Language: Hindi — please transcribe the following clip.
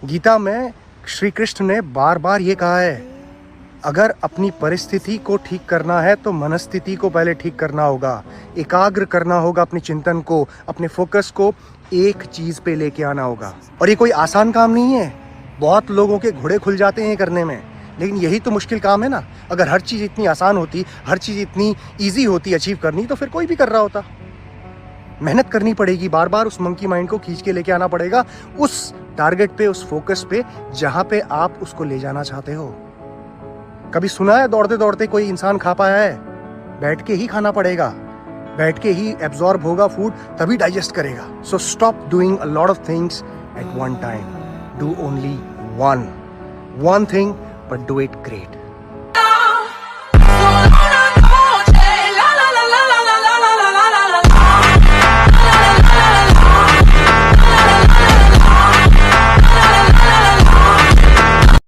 गीता में श्री कृष्ण ने बार बार ये कहा है, अगर अपनी परिस्थिति को ठीक करना है तो मनस्थिति को पहले ठीक करना होगा, एकाग्र करना होगा अपने चिंतन को, अपने फोकस को एक चीज पे लेके आना होगा। और ये कोई आसान काम नहीं है, बहुत लोगों के घोड़े खुल जाते हैं करने में, लेकिन यही तो मुश्किल काम है ना। अगर हर चीज इतनी आसान होती, हर चीज इतनी ईजी होती अचीव करनी, तो फिर कोई भी कर रहा होता। मेहनत करनी पड़ेगी, बार बार उस मंकी माइंड को खींच के लेके आना पड़ेगा उस टारगेट पे, उस फोकस पे जहां पे आप उसको ले जाना चाहते हो। कभी सुना है दौड़ते दौड़ते कोई इंसान खा पाया है? बैठ के ही खाना पड़ेगा, बैठ के ही एब्जॉर्ब होगा फूड, तभी डाइजेस्ट करेगा। So stop doing a lot of things at one time, do only one thing, but do it great.